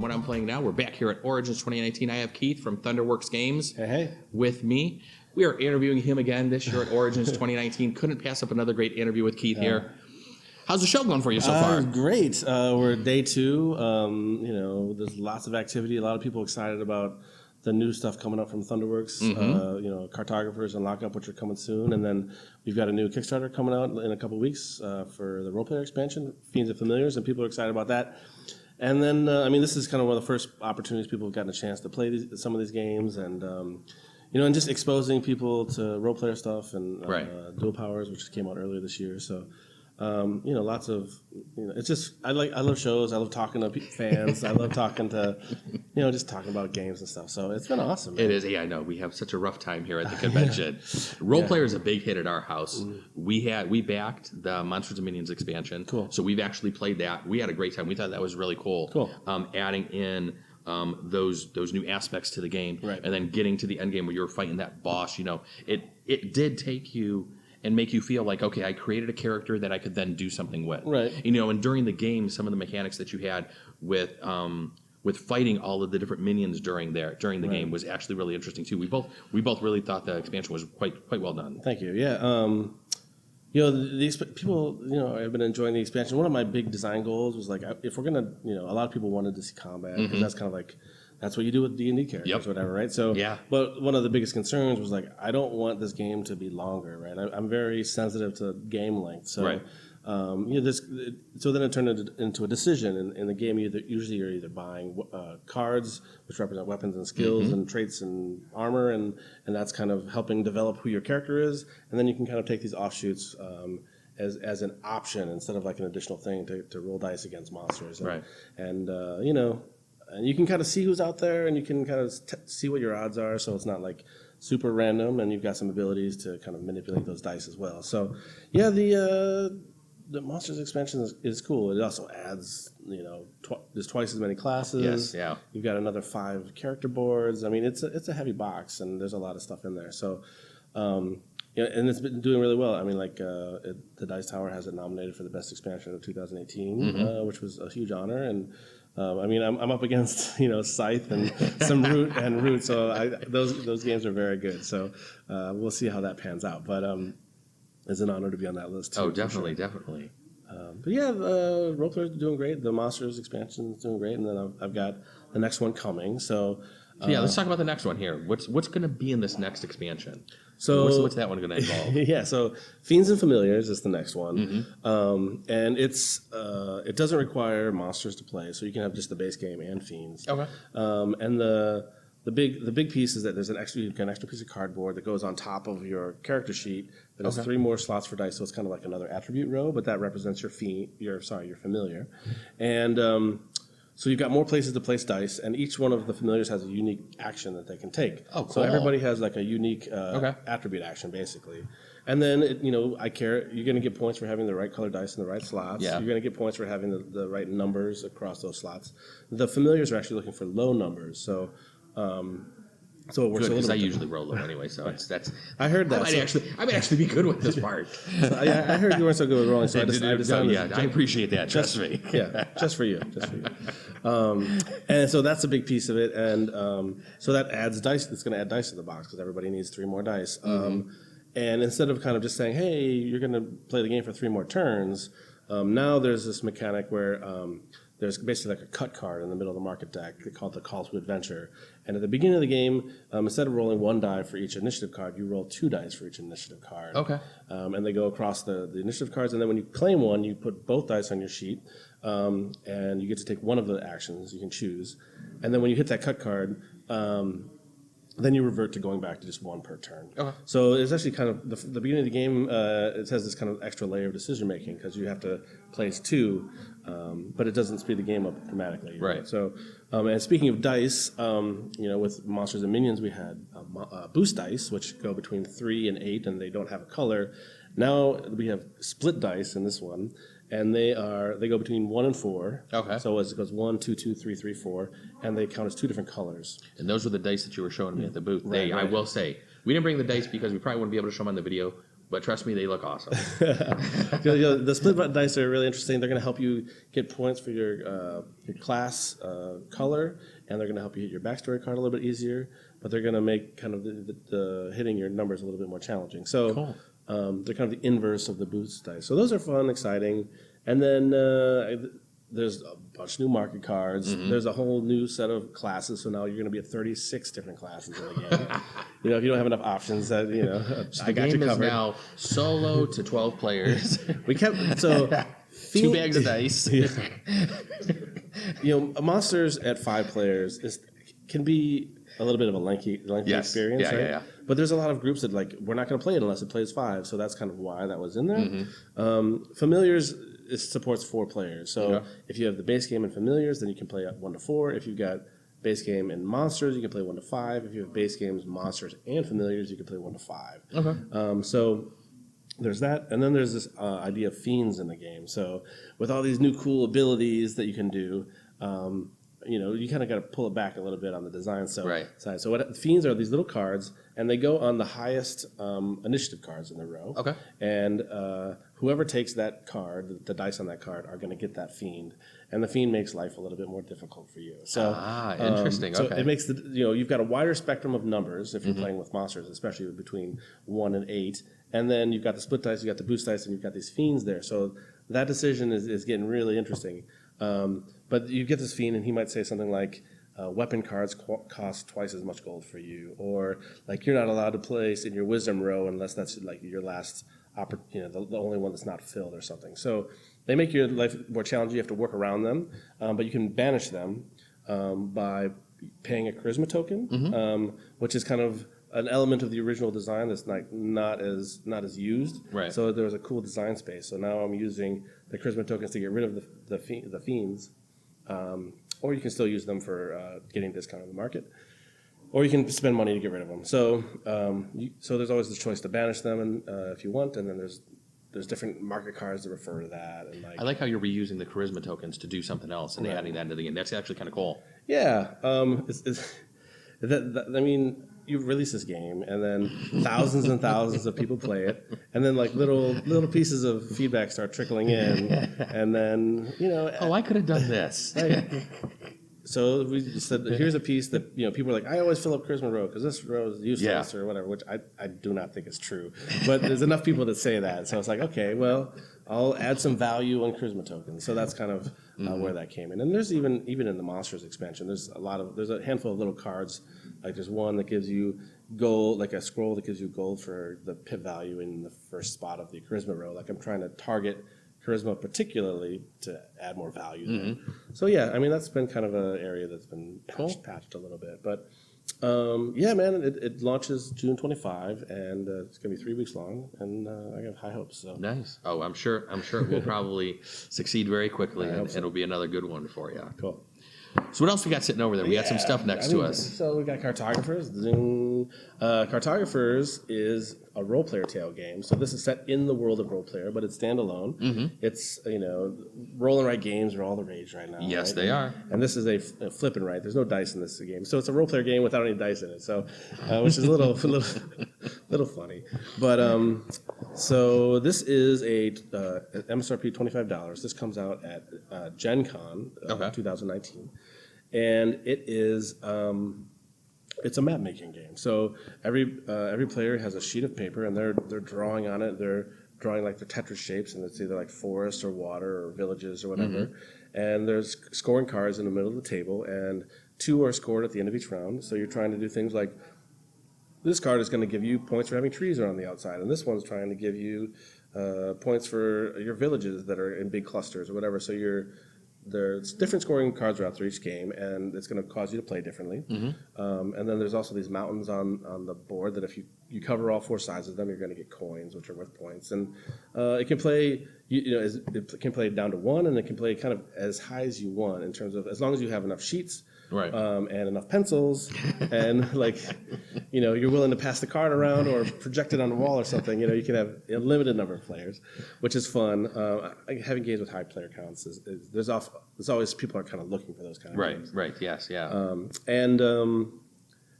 from what I'm playing now. We're back here at Origins 2019. I have Keith from Thunderworks Games with me. We are interviewing him again this year at Origins 2019. Couldn't pass up another great interview with Keith here. How's the show going for you so far? Great. We're at day 2. There's lots of activity. A lot of people excited about the new stuff coming up from Thunderworks. Cartographers and Lockup, which are coming soon. And then we've got a new Kickstarter coming out in a couple of weeks for the Roleplayer expansion, Fiends and Familiars, and people are excited about that. And then, this is kind of one of the first opportunities people have gotten a chance to play some of these games, and and just exposing people to Roleplayer stuff and Dual Powers, which came out earlier this year. So, lots of, it's just, I love shows. I love talking to fans. I love talking to, just talking about games and stuff. So it's been awesome, man. It is. Yeah, I know. We have such a rough time here at the convention. Roleplayer is a big hit at our house. We backed the Monsters and Minions expansion. Cool. So we've actually played that. We had a great time. We thought that was really cool. Cool. Adding in those new aspects to the game, and then getting to the end game where you're fighting that boss. It did take you and make you feel like, okay, I created a character that I could then do something with. Right. And during the game, some of the mechanics that you had with fighting all of the different minions during the game was actually really interesting too. We both really thought the expansion was quite well done. Thank you. Yeah. These people, have been enjoying the expansion. One of my big design goals was like, if we're gonna, a lot of people wanted to see combat because that's kind of like, that's what you do with D&D characters, whatever, right? So, but one of the biggest concerns was like, I don't want this game to be longer, right? I'm very sensitive to game length, so so then it turned into a decision. In the game, usually you're either buying cards, which represent weapons and skills and traits and armor, and that's kind of helping develop who your character is, and then you can kind of take these offshoots as an option instead of like an additional thing to roll dice against monsters, and you can kind of see who's out there, and you can kind of see what your odds are, so it's not like super random, and you've got some abilities to kind of manipulate those dice as well. So, yeah, the Monsters expansion is cool. It also adds, there's twice as many classes. Yes, yeah. You've got another 5 character boards. I mean, it's a heavy box, and there's a lot of stuff in there. So, and it's been doing really well. I mean, the Dice Tower has it nominated for the best expansion of 2018, which was a huge honor. And I'm up against Scythe and some Root, so those games are very good. So we'll see how that pans out. But it's an honor to be on that list too. Oh, definitely, definitely. But yeah, Roleplayers are doing great. The Monsters expansion is doing great, and then I've got the next one coming. So let's talk about the next one here. What's going to be in this next expansion? So what's that one going to involve? So Fiends and Familiars is the next one, and it doesn't require monsters to play, so you can have just the base game and Fiends. Okay. And the big piece is that there's an extra piece of cardboard that goes on top of your character sheet that has 3 more slots for dice, so it's kind of like another attribute row, but that represents your familiar, and so you've got more places to place dice, and each one of the familiars has a unique action that they can take. Oh, cool. So everybody has like a unique attribute action, basically. And then, you're going to get points for having the right color dice in the right slots. Yeah. You're going to get points for having the right numbers across those slots. The familiars are actually looking for low numbers, so it works a little bit. Because I usually roll low anyway, so that's. I heard that. I might actually be good with this part. I heard you weren't so good with rolling, so I decided. I appreciate that. Trust me. Yeah, just for you. And so that's a big piece of it, and so that adds dice. It's going to add dice to the box because everybody needs 3 more dice. And instead of kind of just saying, "Hey, you're going to play the game for 3 more turns," now there's this mechanic where there's basically like a cut card in the middle of the market deck called the Call to Adventure. And at the beginning of the game, instead of rolling 1 die for each initiative card, you roll 2 dice for each initiative card. Okay. And they go across the initiative cards, and then when you claim one, you put both dice on your sheet, and you get to take one of the actions you can choose. And then when you hit that cut card, then you revert to going back to just 1 per turn. Okay. So it's actually kind of the beginning of the game. It has this kind of extra layer of decision making because you have to place 2, but it doesn't speed the game up dramatically. Right. So, and speaking of dice, with Monsters and Minions, we had boost dice, which go between 3 and 8, and they don't have a color. Now we have split dice in this one. And they go between 1 and 4. Okay. So it goes 1, 2, 2, 3, 3, 4, and they count as 2 different colors. And those were the dice that you were showing me at the booth. Right. I will say, we didn't bring the dice because we probably wouldn't be able to show them on the video. But trust me, they look awesome. The split dice are really interesting. They're going to help you get points for your class color, and they're going to help you hit your backstory card a little bit easier. But they're going to make kind of the hitting your numbers a little bit more challenging. So Cool. They're kind of the inverse of the boost dice. So those are fun, exciting. And then there's a bunch of new market cards. Mm-hmm. There's a whole new set of classes. So now you're going to be at 36 different classes in the game. If you don't have enough options, that So I got you game covered. is now solo to 12 players. We kept so 2 bags of dice. Monsters at 5 players can be a little bit of a lengthy Yes. experience, Yeah, right? yeah. But there's a lot of groups that we're not going to play it unless it plays 5, so that's kind of why that was in there. Mm-hmm. Familiars it supports 4 players, so Okay. if you have the base game and Familiars, then you can play 1 to 4. If you've got base game and Monsters, you can play 1 to 5. If you have base games, Monsters, and Familiars, you can play 1 to 5. Okay. So there's that, and then there's this idea of fiends in the game. So with all these new cool abilities that you can do, you kind of got to pull it back a little bit on the design side. So what fiends are these little cards, and they go on the highest initiative cards in the row. Okay. And whoever takes that card, the dice on that card, are going to get that fiend, and the fiend makes life a little bit more difficult for you. So interesting. So okay. it makes you've got a wider spectrum of numbers if you're playing with monsters, especially between 1 and 8. And then you've got the split dice, you've got the boost dice, and you've got these fiends there. So that decision is getting really interesting. But you get this fiend, and he might say something like, weapon cards cost twice as much gold for you, or you're not allowed to place in your wisdom row unless that's your last, the only one that's not filled or something. So they make your life more challenging. You have to work around them, but you can banish them by paying a charisma token, which is kind of an element of the original design that's not as used. Right. So there was a cool design space. So now I'm using the charisma tokens to get rid of the fiends, or you can still use them for getting discount on the market, or you can spend money to get rid of them. So so there's always the choice to banish them, and if you want, and then there's different market cards that refer to that. And I like how you're reusing the charisma tokens to do something else and adding that into the game. That's actually kind of cool. Yeah. I mean, you release this game, and then thousands and thousands of people play it, and then little pieces of feedback start trickling in, and then I could have done this. Right. So we said, here's a piece that people are like, I always fill up charisma row because this row is useless or whatever, which I do not think is true, but there's enough people that say that, so it's like, okay, well, I'll add some value on charisma tokens. So that's kind of where that came in. And there's even in the Monsters expansion, there's a handful of little cards. There's one that gives you gold, like a scroll that gives you gold for the pit value in the first spot of the charisma row. I'm trying to target charisma particularly to add more value there. So yeah, I mean, that's been kind of an area that's been patched a little bit. But yeah, man, it launches June 25, and it's going to be 3 weeks long, and I have high hopes. So. Nice. Oh, I'm sure it will probably succeed very quickly, and it'll be another good one for you. Cool. So what else we got sitting over there? We got some stuff next to us. So we got Cartographers. Cartographers is a role player tale game. So this is set in the world of role player, but it's standalone. It's roll and write games are all the rage right now. Yes, right? they are. And this is a flip and write. There's no dice in this game, so it's a role player game without any dice in it. So, which is a little funny. But so this is a MSRP $25. This comes out at Gen Con 2019. And it is it's a map making game. So every player has a sheet of paper, and they're drawing on it. They're drawing the Tetris shapes, and it's either forest or water or villages or whatever. And there's scoring cards in the middle of the table, and 2 are scored at the end of each round. So you're trying to do things like this card is going to give you points for having trees around the outside, and this one's trying to give you points for your villages that are in big clusters or whatever. So there's different scoring cards throughout through each game, and it's going to cause you to play differently. And then there's also these mountains on the board that if you cover all 4 sides of them, you're going to get coins, which are worth points. And it can play it can play down to 1, and it can play kind of as high as you want in terms of as long as you have enough sheets. Right. And enough pencils, and you're willing to pass the card around or project it on the wall or something. You can have a limited number of players, which is fun. Having games with high player counts there's always people are kind of looking for those kind of games. Right. Yes. Yeah.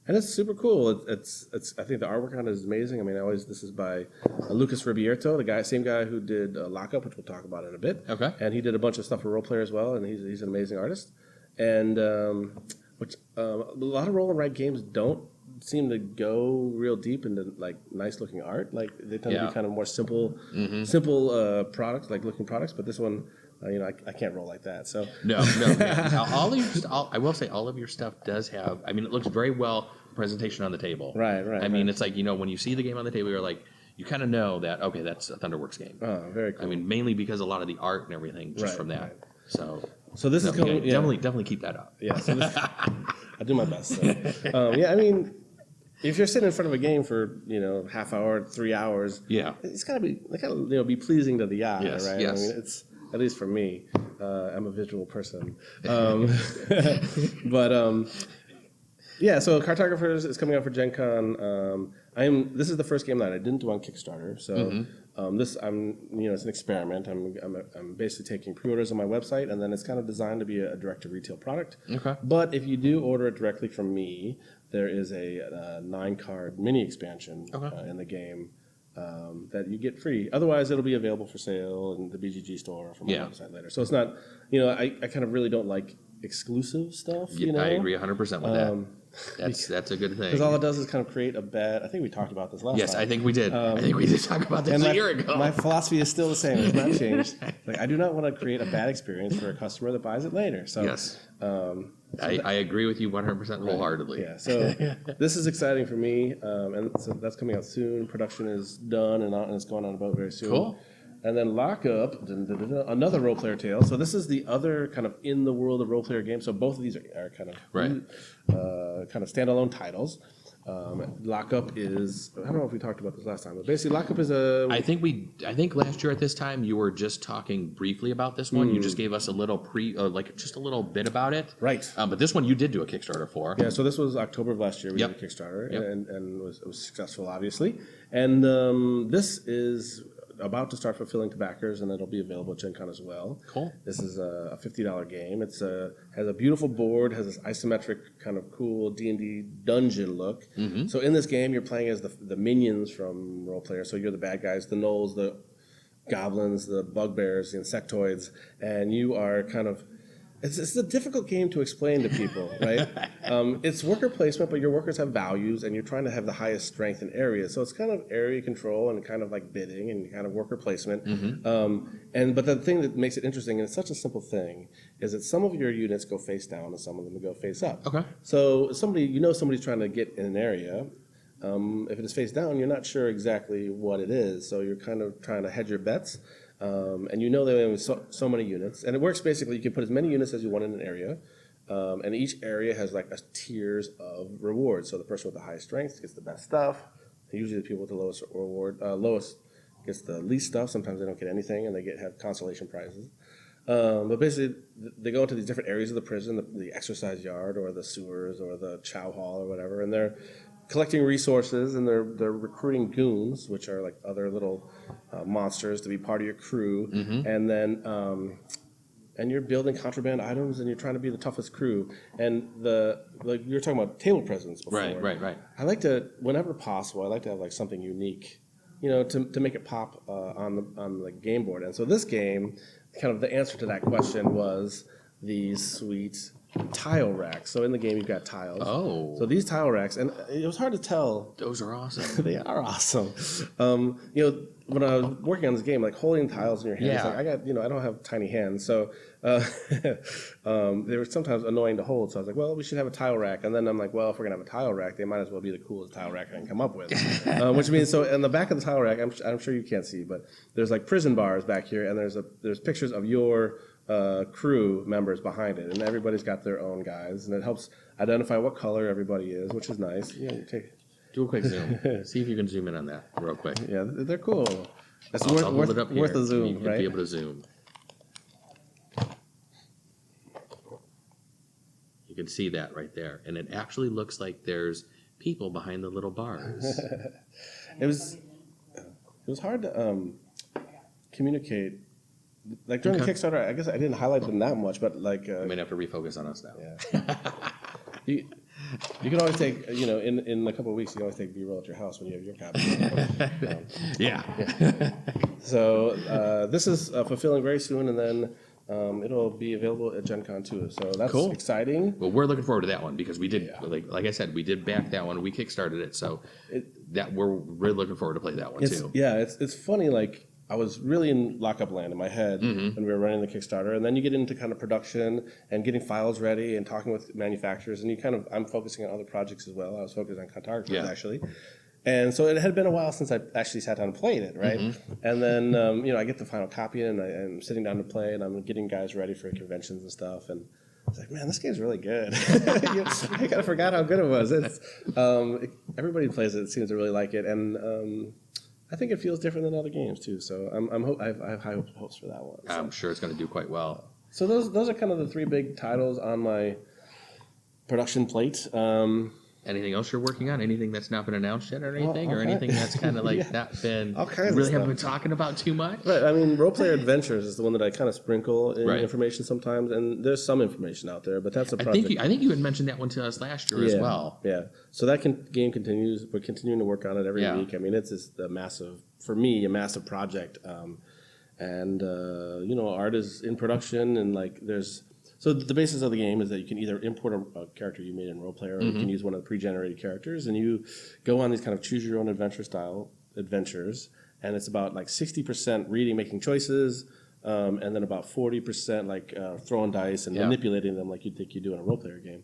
And it's super cool. It's I think the artwork on it is amazing. I mean, this is by Lucas Ribierto, same guy who did Lockup, which we'll talk about in a bit. Okay. And he did a bunch of stuff for Roleplayer as well, and he's an amazing artist. And which a lot of roll and write games don't seem to go real deep into like nice looking art. Like they tend to be kind of more simple products, like looking products. But this one, I can't roll like that. So no. I will say all of your stuff does have. I mean, it looks very well presentation on the table. Right. I mean, it's like when you see the game on the table, you're like, you kind of know that okay, that's a Thunderworks game. Oh, very cool. I mean, mainly because a lot of the art and everything just from that. Right. So this is coming. Definitely keep that up. Yeah. So I do my best. So. I mean. If you're sitting in front of a game for half hour, 3 hours, it's gotta be pleasing to the eye, right? Yes. I mean, it's at least for me. I'm a visual person, but So Cartographers is coming out for Gen Con. This is the first game that I didn't do on Kickstarter, so it's an experiment. I'm basically taking pre-orders on my website, and then it's kind of designed to be a direct-to-retail product. Okay. But if you do order it directly from me, there is a 9-card mini expansion in the game that you get free. Otherwise, it'll be available for sale in the BGG store or from my website later. So it's not, I kind of really don't like exclusive stuff. I agree 100% with that. That's a good thing. Because all it does is kind of create a bad. I think we talked about this last time. Yes, I think we did. I think we did talk about this a year ago. My philosophy is still the same. It's not changed. Like I do not want to create a bad experience for a customer that buys it later. So yes. I agree with you 100% wholeheartedly. Yeah, so this is exciting for me, and so that's coming out soon. Production is done, and it's going on about very soon. Cool. And then Lockup, another role player tale. So this is the other kind of in the world of role player games. So both of these are kind of standalone titles. Lockup is, I don't know if we talked about this last time, but basically Lockup is I think last year at this time you were just talking briefly about this one. You just gave us a little just a little bit about it. Right. But this one you did do a Kickstarter for. Yeah, so this was October of last year. We did a Kickstarter, and it was successful, obviously. And this is about to start fulfilling to backers, and it'll be available at Gen Con as well. Cool. This is a $50 game. It's has a beautiful board, has this isometric kind of cool D&D dungeon look. Mm-hmm. So in this game, you're playing as the minions from Roleplayer. So you're the bad guys, the gnolls, the goblins, the bugbears, the insectoids, and you are kind of... It's a difficult game to explain to people, right? It's worker placement, but your workers have values, and you're trying to have the highest strength in areas. So it's kind of area control and kind of like bidding and kind of worker placement. Mm-hmm. But the thing that makes it interesting, and it's such a simple thing, is that some of your units go face down and some of them go face up. Okay. So somebody's trying to get in an area. If it is face down, you're not sure exactly what it is, so you're kind of trying to hedge your bets. And there are so many units. And it works basically, you can put as many units as you want in an area. And each area has like tiers of rewards. So the person with the highest strength gets the best stuff. Usually the people with the lowest reward, lowest gets the least stuff. Sometimes they don't get anything, and they have consolation prizes. But basically, they go into these different areas of the prison, the exercise yard or the sewers or the chow hall or whatever, and they're collecting resources, and they're recruiting goons, which are like other little monsters to be part of your crew, and then and you're building contraband items, and you're trying to be the toughest crew. And like you were talking about table presence before. Right. I like to, whenever possible, I like to have like something unique, to make it pop on the game board. And so this game, kind of the answer to that question was these sweet tile racks. So in the game, you've got tiles. Oh. So these tile racks, and it was hard to tell. Those are awesome. They are awesome. When I was working on this game, like holding tiles in your hands, like I don't have tiny hands, so they were sometimes annoying to hold. So I was like, well, we should have a tile rack. And then I'm like, well, if we're gonna have a tile rack, they might as well be the coolest tile rack I can come up with. Which means, so in the back of the tile rack, I'm sure you can't see, but there's like prison bars back here, and there's pictures of your crew members behind it, and everybody's got their own guys, and it helps identify what color everybody is, which is nice. Do a quick zoom. See if you can zoom in on that real quick. Yeah, they're cool. It's I'll hold it up worth here. a zoom, You can right? be able to zoom. You can see that right there, and it actually looks like there's people behind the little bars. It was hard to communicate. Like during the Kickstarter, I guess I didn't highlight them that much, but like You might have to refocus on us now. Yeah. You can always take, in a couple of weeks, you can always take B-roll at your house when you have your copy. Yeah. So this is fulfilling very soon, and then it'll be available at Gen Con too. So that's Cool. exciting. Well, we're looking forward to that one because we did, like I said, we did back that one. We kickstarted it, so we're really looking forward to play that one too. Yeah, it's funny. Like I was really in Lockup Land in my head when we were running the Kickstarter, and then you get into kind of production and getting files ready and talking with manufacturers, and I'm focusing on other projects as well. I was focused on Cartographers actually. And so it had been a while since I actually sat down and played it, right? And then, I get the final copy and I'm sitting down to play, and I'm getting guys ready for conventions and stuff. And I was like, man, this game's really good. I kind of forgot how good it was. It's everybody who plays it seems to really like it. And I think it feels different than other games, too. So I have high hopes for that one. So. I'm sure it's going to do quite well. So those are kind of the three big titles on my production plate. Anything else you're working on? Anything that's not been announced yet or anything? Or anything that's kind of like not been, all kinds really of haven't been talking about too much? Right. I mean, Roleplaying Adventures is the one that I kind of sprinkle in Right. information sometimes, and there's some information out there, but that's a project. I think you had mentioned that one to us last year as well. Yeah. So that game continues. We're continuing to work on it every week. I mean, it's just a massive project. Art is in production, and so the basis of the game is that you can either import a character you made in Roleplayer, or you can use one of the pre-generated characters, and you go on these kind of choose-your-own-adventure style adventures, and it's about 60% reading, making choices, and then about 40% throwing dice and manipulating them like you'd think you do in a Roleplayer game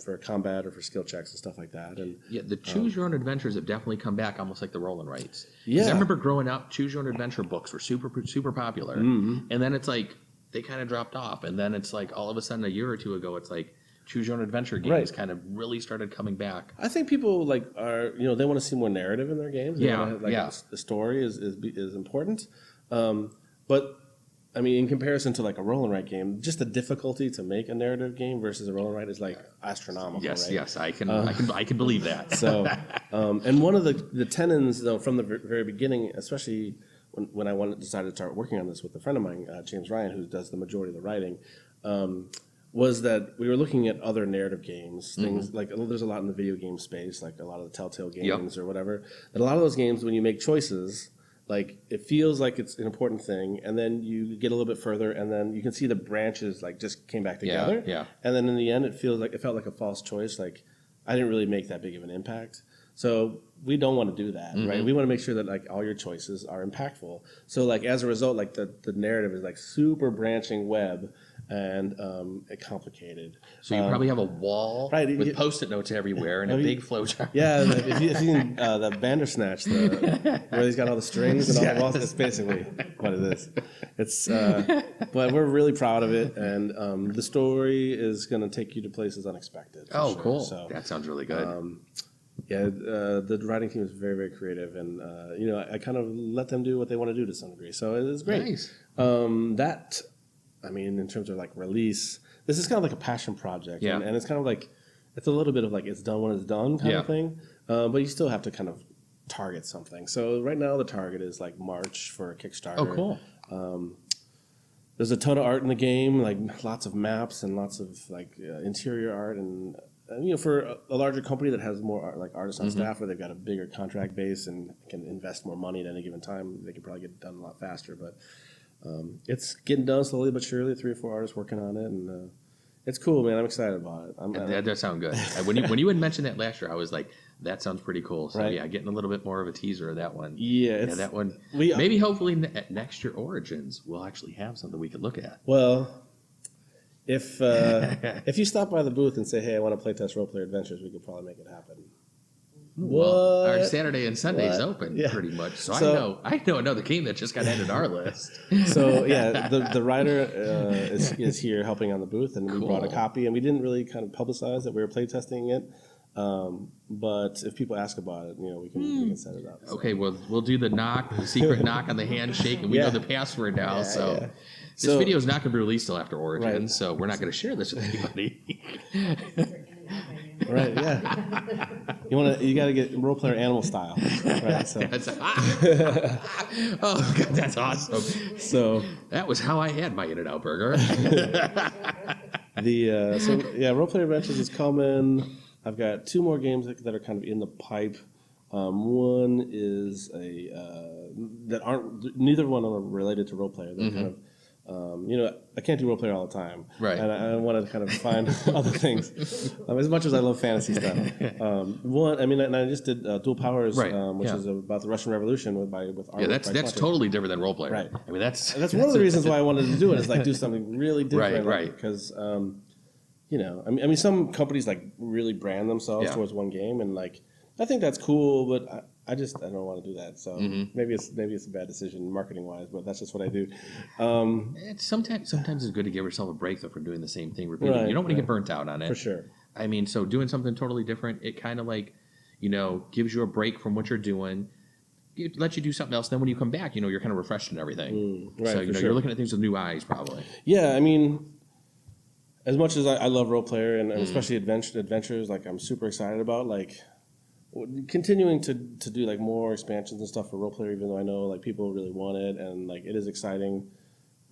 for combat or for skill checks and stuff like that. And the choose-your-own-adventures have definitely come back almost like the roll and writes. Yeah. I remember growing up, choose-your-own-adventure books were super, super popular, and then it's like, they kind of dropped off, and then it's like all of a sudden a year or two ago, it's like choose your own adventure games kind of really started coming back. I think people are they want to see more narrative in their games. The story is important, but I mean, in comparison to a roll and write game, just the difficulty to make a narrative game versus a roll and write is astronomical. Yes, right? yes, I can believe that. So, and one of the tenets though from the very beginning, especially. When I decided to start working on this with a friend of mine, James Ryan, who does the majority of the writing, was that we were looking at other narrative games, things there's a lot in the video game space, like a lot of the Telltale games or whatever. But a lot of those games, when you make choices, it feels like it's an important thing, and then you get a little bit further, and then you can see the branches just came back together. Yeah. And then in the end, it felt like a false choice. I didn't really make that big of an impact. So we don't want to do that, right? We want to make sure that all your choices are impactful. So as a result, the narrative is super branching web and complicated. So you probably have a wall with Post-it notes everywhere and a big flowchart. Yeah, if you've seen the Bandersnatch, where he's got all the strings and all the walls, that's basically what it is. It's, but we're really proud of it, and the story is going to take you to places unexpected. Oh, sure. cool! So, that sounds really good. The writing team is very, very creative, and I kind of let them do what they want to do to some degree. So it is great. Nice. In terms of release, this is kind of like a passion project, Yeah. and it's kind of it's a little bit of it's done when it's done kind of thing, but you still have to kind of target something. So right now the target is March for a Kickstarter. Oh, cool. There's a ton of art in the game, lots of maps and lots of interior art and. For a larger company that has more artists on staff, where they've got a bigger contract base and can invest more money at any given time, they can probably get it done a lot faster. But it's getting done slowly but surely. 3 or 4 artists working on it, and it's cool, man. I'm excited about it. That does sound good. When you had mentioned that last year, I was like, that sounds pretty cool. So getting a little bit more of a teaser of that one. Yeah, that one. Maybe hopefully at next year Origins, we'll actually have something we could look at. Well. If you stop by the booth and say, "Hey, I want to playtest Roleplaying Adventures," we could probably make it happen. Well, our Saturday and Sunday is open pretty much. So I know another game that just got added to our list. So the writer is here helping on the booth, and we brought a copy, and we didn't really kind of publicize that we were playtesting it. But if people ask about it, we can set it up. So. Okay, well, we'll do the secret knock on the handshake, and we know the password now. This video is not going to be released till after Origins, so we're not going to share this with anybody. Right? Yeah. You got to get role player animal style. Right. So. Oh God, that's awesome. So that was how I had my In-N-Out burger. Roleplaying Adventures is coming. I've got 2 more games that are kind of in the pipe. One is that aren't, neither one are related to Roleplayer. They're kind of, I can't do Roleplayer all the time. Right. And I want to kind of find other things. As much as I love fantasy stuff. And I just did Dual Powers, which is about the Russian Revolution with artwork. Yeah, that's totally different than Roleplayer. Right. I mean, that's one of the reasons why I wanted to do it, is like do something really different. Right. Because, some companies like really brand themselves towards one game, and like, I think that's cool, but I don't want to do that. So maybe it's a bad decision marketing wise, but that's just what I do. Sometimes it's good to give yourself a break though from doing the same thing repeatedly. You don't want to get burnt out on it. For sure. I mean, so doing something totally different, it kind of like, gives you a break from what you're doing. It lets you do something else. Then when you come back, you're kind of refreshed and everything. So you're looking at things with new eyes, probably. Yeah, I mean, as much as I love Roleplayer and especially adventures, like I'm super excited about like continuing to do like more expansions and stuff for Roleplayer, even though I know like people really want it and like it is exciting.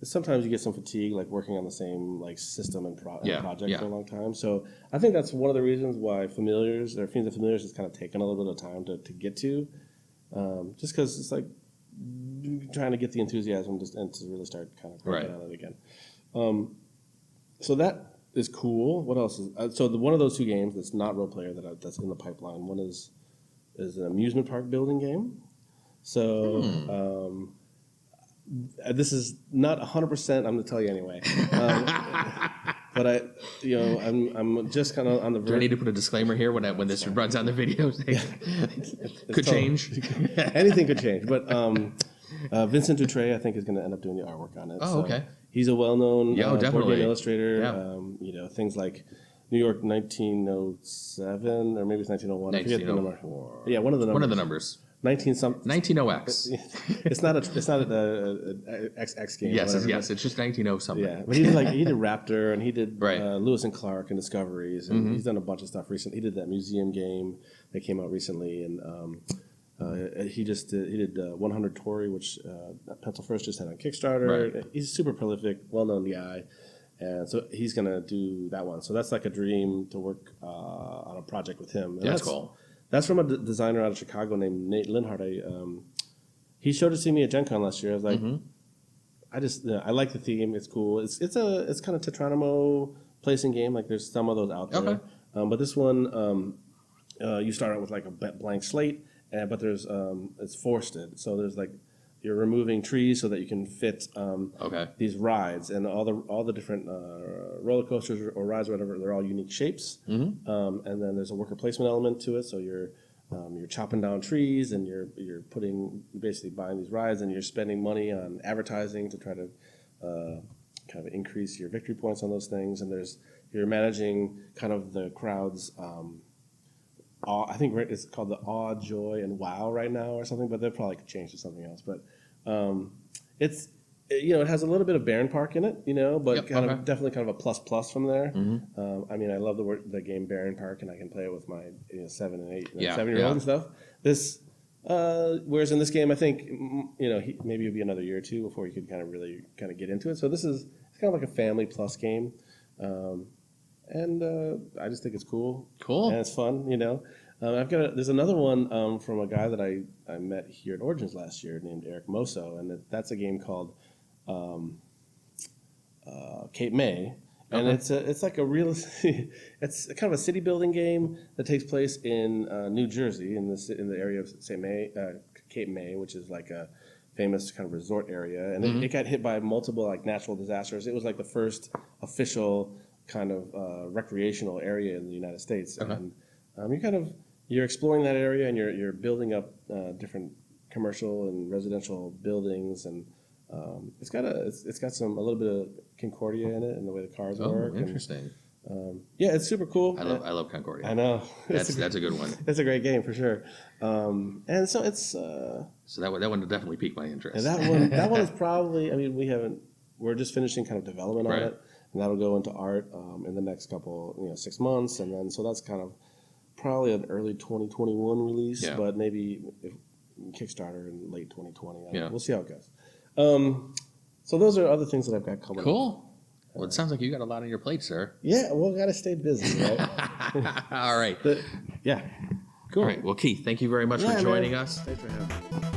Sometimes you get some fatigue like working on the same like system and project for a long time. So I think that's one of the reasons why Familiars or Fiends of Familiars has kind of taken a little bit of time to get to, just because it's like trying to get the enthusiasm and to really start kind of working on it again. So that is cool. What else is one of those 2 games that's not Roleplayer that's in the pipeline. One is an amusement park building game. So this is not 100%. I'm going to tell you anyway. But I'm just kind of on the verge. Do I need to put a disclaimer here when this runs on the video? Could change. Anything could change. But Vincent Dutray, I think, is going to end up doing the artwork on it. Oh, okay. He's a well-known board game illustrator. Yeah. Things like New York 1907, or maybe it's 1901. 1904. I forget the number. Yeah, one of the numbers. 19-X. It's not a XX game. Yes, it's just 19 something. Yeah, but he did Raptor, and he did Lewis and Clark and Discoveries, and he's done a bunch of stuff recently. He did that museum game that came out recently, and he did 100 Tory, which Pencil First just had on Kickstarter. Right. He's a super prolific, well-known guy, and so he's gonna do that one. So that's like a dream to work on a project with him. And that's cool. That's from a designer out of Chicago named Nate Linhart. He showed it to me at Gen Con last year. I was like, I like the theme. It's cool. It's kind of Tetranimo placing game. Like there's some of those out there. Okay. But this one, you start out with like a blank slate, but there's it's forested. So there's like you're removing trees so that you can fit these rides, and all the different roller coasters or rides or whatever, they're all unique shapes. And then there's a worker placement element to it, so you're chopping down trees and you're basically buying these rides, and you're spending money on advertising to try to kind of increase your victory points on those things. And you're managing kind of the crowd's I think it's called the Awe, Joy, and Wow right now or something, but they'll probably change to something else. But it's it has a little bit of Baron Park in it, but definitely kind of a plus from there. I mean, I love the game Baron Park, and I can play it with my 7 and 8 and 7-year-old and stuff. Whereas in this game, I think maybe it'd be another year or 2 before you could kind of really kind of get into it. So it's kind of like a family plus game. And I just think it's cool. Cool. And it's fun, there's another one from a guy that I met here at Origins last year named Eric Mosso, and that's a game called Cape May. And it's like it's kind of a city building game that takes place in New Jersey, in the area of Cape May, which is like a famous kind of resort area. And it got hit by multiple like natural disasters. It was like the first official kind of recreational area in the United States. And you're exploring that area, and you're building up different commercial and residential buildings, and it's got a little bit of Concordia in it, and the way the cars work. Interesting. It's super cool. I love Concordia. I know. That's a good one. It's a great game for sure. And so it's so that one definitely piqued my interest. And that one is probably. I mean, we're just finishing kind of development on it, and that'll go into art in the next couple 6 months, and then so that's kind of probably an early 2021 release, but maybe Kickstarter in late 2020. We'll see how it goes. So those are other things that I've got coming up. Cool. Well, it sounds like you got a lot on your plate, sir. Yeah, well, got to stay busy, right? All right. Yeah. Cool. All right. Well, Keith, thank you very much for joining us. Thanks for having me.